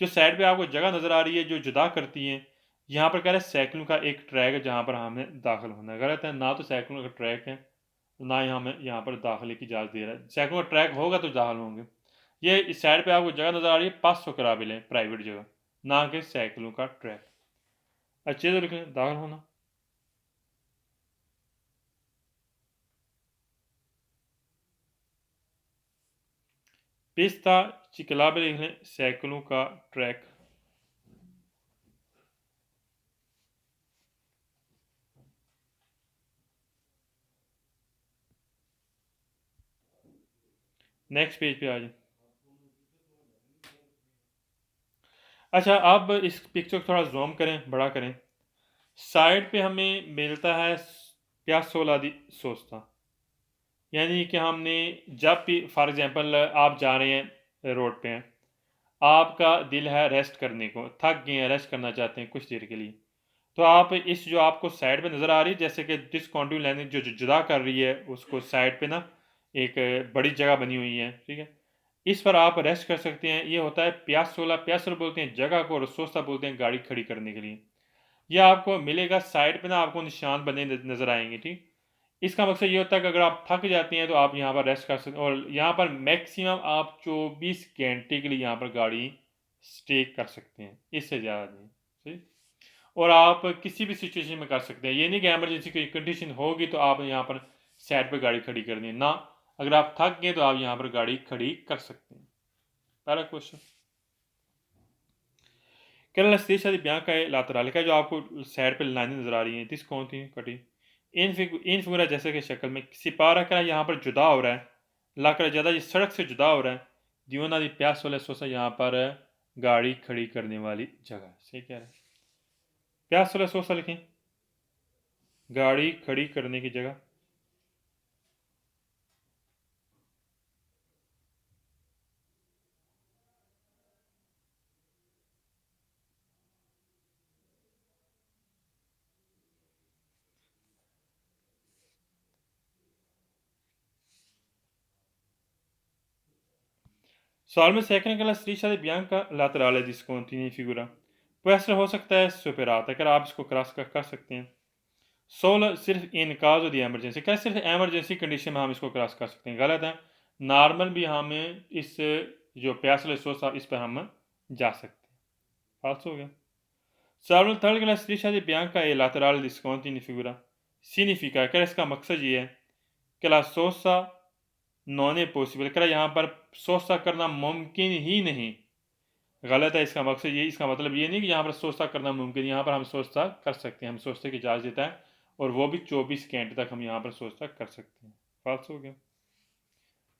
जो साइड पे आपको जगह नज़र आ रही है जो जुदा करती है, यहाँ पर कह रहे हैं साइकिलों का एक ट्रैक है जहाँ पर हमें दाखिल होना है। गलत है, ना तो साइकिलों का ट्रैक है ना ही हमें यहाँ पर दाखिले की इजाज़त दे रहा है। साइकिलों का ट्रैक होगा तो दाखिल होंगे। ये इस साइड पे आपको जगह नज़र आ रही है 500 कराबिल है प्राइवेट जगह, ना कि साइकिलों का ट्रैक। अच्छे से लिख लें दाखिल होना। पिस्ता चिकलाबे लिख लें साइकिलों का ट्रैक। नेक्स्ट पेज पे आ जाए। अच्छा, अब इस पिक्चर को थोड़ा जूम करें, बड़ा करें। साइड पे हमें मिलता है प्यासोला दी सोस्ता, यानी कि हमने जब भी फॉर एग्जांपल आप जा रहे हैं रोड पे हैं, आपका दिल है रेस्ट करने को, थक गए हैं, रेस्ट करना चाहते हैं कुछ देर के लिए, तो आप इस जो आपको साइड पे नज़र आ रही है जैसे कि डिसकंटिन्यू लाइन जो जुदा कर रही है उसको साइड पे ना एक बड़ी जगह बनी हुई है, ठीक है, इस पर आप रेस्ट कर सकते हैं। ये होता है प्यासोला। प्यासोला बोलते हैं जगह को और सोस्ता बोलते हैं गाड़ी खड़ी करने के लिए। यह आपको मिलेगा साइड पे ना, आपको निशान बने नज़र आएंगे, ठीक। इसका मकसद ये होता है कि अगर आप थक जाते हैं तो आप यहाँ पर रेस्ट कर सकते हैं, और यहाँ पर मैक्सिमम आप 24 घंटे के लिए यहाँ पर गाड़ी स्टे कर सकते हैं, इससे ज़्यादा नहीं, ठीक। और आप किसी भी सिचुएशन में कर सकते हैं। ये नहीं कि एमरजेंसी कोई कंडीशन होगी तो आप यहाँ पर साइड पर गाड़ी खड़ी करनी है ना, अगर आप थक गए तो आप यहाँ पर गाड़ी खड़ी कर सकते हैं। पहला क्वेश्चन क्या la striscia di bianca e laterale का जो आपको साइड पे लाइनें नजर आ रही हैं दिस कौन थी कटी इन फिगुरा जैसे कि शक्ल में सिपारा का यहाँ पर जुदा हो रहा है, लाकर ज़्यादा ये सड़क से जुदा हो रहा है। दियोना दी प्यास वाले सोसा यहाँ पर गाड़ी खड़ी करने वाली जगह से क्या है, प्यास वाले सोसा लिखें गाड़ी खड़ी करने की जगह। Salmo second che la striscia di bianca laterale discontinui figura può essere हो सकता है superata, अगर आप इसको क्रॉस कर सकते हैं। सोलह सिर्फ इन काज दी एमरजेंसी, क्या सिर्फ एमरजेंसी कंडीशन में हम इसको क्रॉस कर सकते हैं? गलत है, नॉर्मल भी हमें इस जो प्यासले सोसा इस पर हम जा सकते हैं। फाल्स हो गया। Salvo tal che la striscia di bianca e laterale discontinui figura significa कि इसका मकसद ये है कि la sosa non è possibile, कि यहाँ पर सोसा करना मुमकिन ही नहीं। गलत है, इसका मकसद ये, इसका मतलब ये नहीं कि यहाँ पर सोचता करना मुमकिन, यहाँ पर हम सोचता कर सकते हैं, हम सोचते की इजाज़त देता है और वो भी 24 घंटे तक हम यहाँ पर सोचता कर सकते हैं। फाल्स हो गया।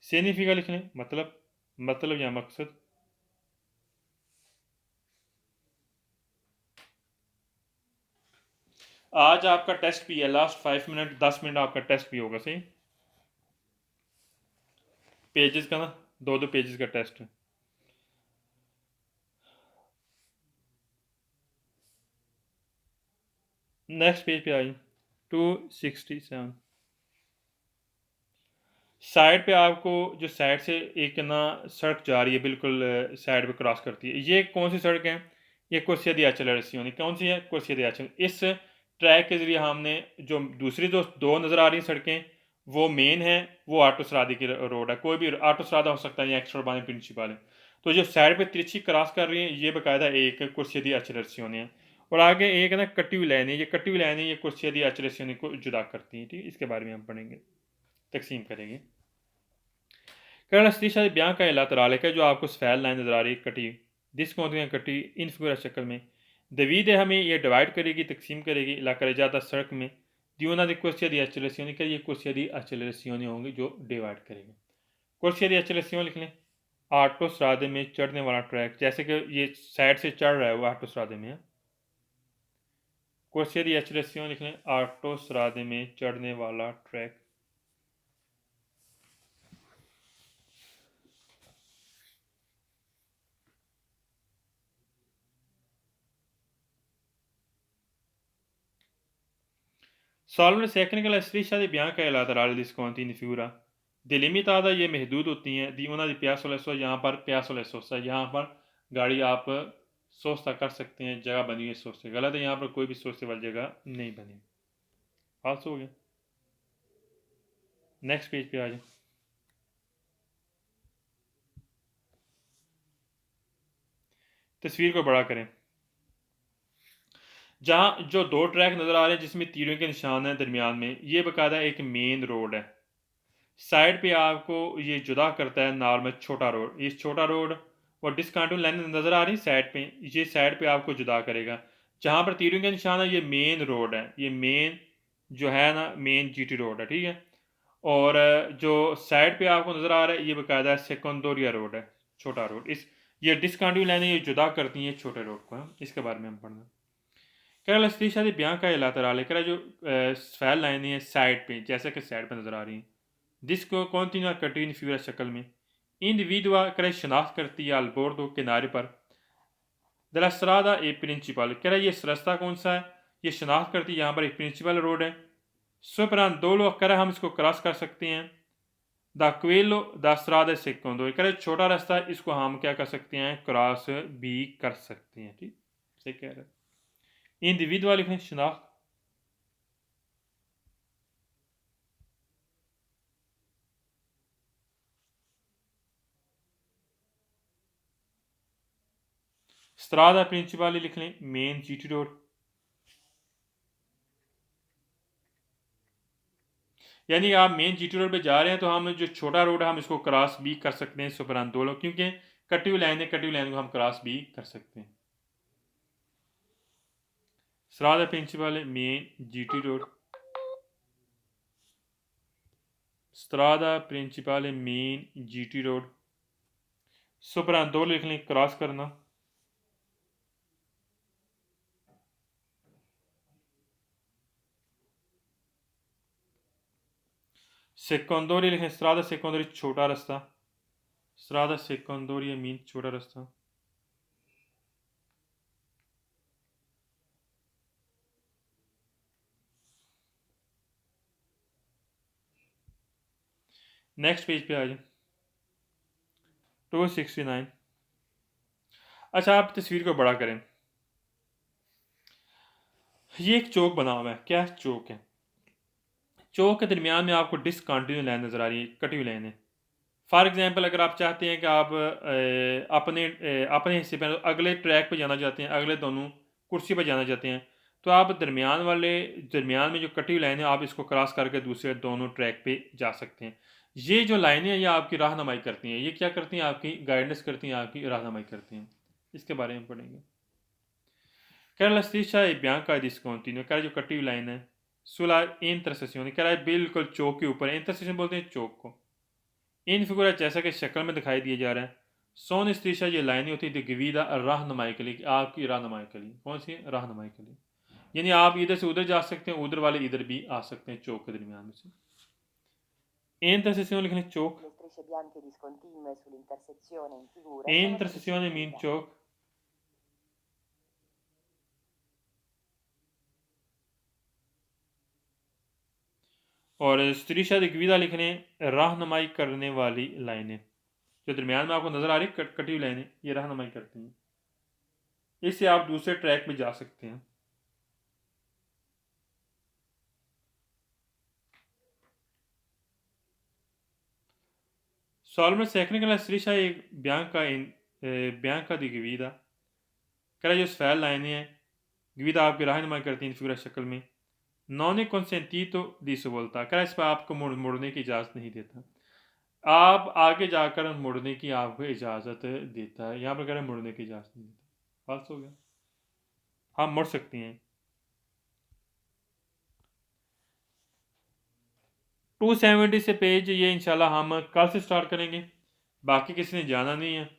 सिग्निफिका लिख लें मतलब या मकसद। आज आपका टेस्ट भी है, लास्ट 5 मिनट 10 मिनट आपका टेस्ट भी होगा, सही। पेजेस का ना 2 पेजेस का टेस्ट है। नेक्स्ट पेज पे आइए 267। साइड पे आपको जो साइड से एक ना सड़क जा रही है बिल्कुल साइड पे क्रॉस करती है, ये कौन सी सड़क है? ये कुर्सिया दी अचल रस्सी कौन सी है? कुर्सिया दी अचल। इस ट्रैक के ज़रिए हमने जो दूसरी जो 2 नज़र आ रही हैं सड़कें वो मेन है, वो ऑटो सरादी की रोड है, कोई भी ऑटो सरादा हो सकता है या एक्स्ट्रा प्रिंसिपल है। तो जो साइड पे तिरछी क्रॉस कर रही है ये बाकायदा एक कुर्सिया दी अचल रस्सी है, और आगे एक है ना कटी हुई लाइन है, ये कटी हुई लाइन है, ये कुर्सियादी एक्सेलरेशन को जुदा करती हैं, ठीक है। इसके बारे में हम पढ़ेंगे, तकसीम करेंगे। करल स्टीशा ब्याह का लातराल है जो आपको सफेद लाइन नजर आ रही है कटी, दिस को कटी इन फिगर शक्ल में दवीद है, हमें ये डिवाइड करेगी, तकसीम करेगी ला कर जाता सड़क में दियोना दी कुर्सियादी एक्सेलरेशन का, ये कुर्सियादी एक्सेलरेशन होंगे जो डिवाइड करेंगे। कुर्सियादी एक्सेलरेशन लिख लें, ऑटो सरादे में चढ़ने वाला ट्रैक, जैसे कि ये साइड से चढ़ रहा है वो ऑटो सरादे में है। कुर्सियादी एक्सेलरेशन लिख लें, ऑटो सरादे में चढ़ने वाला ट्रैक। सॉल्वर सेकंड स्ट्रीशा दी ब्याह का लातराल डिस्काउंट इन फ्यूरा दिलिमितादा ये महदूद होती हैं दी उन्होंने प्यासोलेसो, यहाँ पर प्यासोलेसोसा, यहाँ पर गाड़ी आप सोचता कर सकते हैं, जगह बनी हुई सोचते गलत है, यहाँ पर कोई भी सोचते वाली जगह नहीं बनी। फाल्स हो गया। नेक्स्ट पेज पे आ जाए। तस्वीर को बड़ा करें, जहाँ जो दो ट्रैक नज़र आ रहे हैं जिसमें तीरों के निशान है दरमियान में, ये बाकायदा एक मेन रोड है। साइड पे आपको ये जुदा करता है नॉर्मल छोटा रोड, ये छोटा रोड और डिस्काउंटिंग लाइन नज़र आ रही साइड पे, ये साइड पे आपको जुदा करेगा। जहाँ पर तीरों का निशान है ये मेन रोड है, ये मेन जो है ना मेन जीटी रोड है, ठीक है। और जो साइड पे आपको नज़र आ रहा है ये बाकायदा सेकंडोरिया रोड है, छोटा रोड। इस ये डिस्काउंटिंग लाइनें ये जुदा करती हैं छोटे रोड को, इसके बारे में हम पढ़ना। केरल स्टीशा ब्याह का लातराल है जो सफेद लाइनें हैं साइड पे, जैसे कि साइड पे नज़र आ रही हैं, जिसको कॉन्टिन्यूआ कटी इन फ्यूरा शक्ल में इंडिविडुआ करे शनाख्त करती है अल्बोर्डो किनारे पर दला सरादा ए प्रिंसिपल। कह रहा ये रास्ता कौन सा है, ये शनाख्त करती है, यहाँ पर एक प्रिंसिपल रोड है। सुपरान दो लोग कह हम इसको क्रॉस कर सकते हैं। द क्वेलो द सरादा सेकोंडो, कह रहे छोटा रास्ता है, इसको हम क्या कर सकते हैं, क्रॉस भी कर सकते हैं, ठीक सही कह रहे। इंडिविडुअल लिखें शनाख्त, स्त्रादा प्रिंसिपल लिख लें मेन जीटी रोड, यानी आप मेन जीटी रोड पे जा रहे हैं तो हम जो छोटा रोड है हम इसको क्रॉस भी कर सकते हैं सुपरान दो लोग, क्योंकि कटी हुई लाइन है, कटी हुई लाइन को हम क्रॉस भी कर सकते हैं। स्त्रादा प्रिंसिपल मेन जीटी रोड, स्त्रादा प्रिंसिपल मेन जीटी रोड, सुपरान दो लिख लें क्रॉस करना। सेकोंडोरी लिखें स्त्रादा सेकोंडोरी छोटा रास्ता, स्त्रादा सेकोंडोरी मीन छोटा रास्ता। नेक्स्ट पेज पे आ जाए 269। अच्छा आप तस्वीर को बड़ा करें, ये एक चौक बना हुआ है, क्या चौक है, चौक के दरमियान में आपको डिसकंटिन्यू लाइन नज़र आ रही है, कटी हुई लाइन है। फॉर एग्जांपल अगर आप चाहते हैं कि आप अपने हिस्से पर अगले ट्रैक पर जाना चाहते हैं, अगले दोनों कुर्सी पर जाना चाहते हैं, तो आप दरमियान में जो कटी हुई लाइन है आप इसको क्रॉस करके दूसरे दोनों ट्रैक पे जा सकते हैं। ये जो लाइनें हैं ये आपकी राहनुमाई करती हैं, ये क्या करती हैं, आपकी गाइडेंस करती हैं, आपकी राहनुमाई करती हैं। इसके बारे में पढ़ेंगे। केरला स्टीशा ब्याह का डिस्कॉन्टिन्यू, कह जो कटी हुई लाइन है सुला इंटरसेशन, कह रहा है बिल्कुल चौक के ऊपर, इंटरसेशन बोलते हैं चौक को। इन फिगर जैसा कि शक्ल में दिखाई दिया जा रहा है, सोन स्त्रीशा ये लाइनें होती है गवीदा रहनुमाई के लिए, आपकी रहनुमाई के लिए, कौन सी रहनुमाई के लिए, यानी आप इधर से उधर जा सकते हैं, उधर वाले इधर भी आ सकते हैं चौक के दरमियान में से। इंटरसेशन लिखने चौक, Le strisce bianche discontinue sull'intersezione in figura sono intercession mean guida. चौक। और स्त्रीशा गवीदा लिखने रहनुमाई करने वाली लाइनें, जो दरमियान में आपको नजर आ रही कटी हुई लाइनें, ये रहनुमाई करती हैं, इससे आप दूसरे ट्रैक पे जा सकते हैं। सॉल्वर सेकंड स्त्रीशा एक Bianca दी गवीदा, कह जो सफेद लाइनें हैं guida आपकी रहनुमाई करती है फिगर शक्ल में। non è consentito di svolta, क्या इस पर आपको मुड़ने की इजाज़त नहीं देता। आप आगे जाकर मुड़ने की आपको इजाज़त देता है, यहाँ पर कह रहे हैं मुड़ने की इजाज़त नहीं देता। फाल्स हो गया, हम मुड़ सकती हैं। 270 से पेज ये इंशाल्लाह हम कल से स्टार्ट करेंगे, बाकी किसी ने जाना नहीं है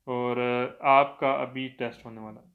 और आपका अभी टेस्ट होने वाला है।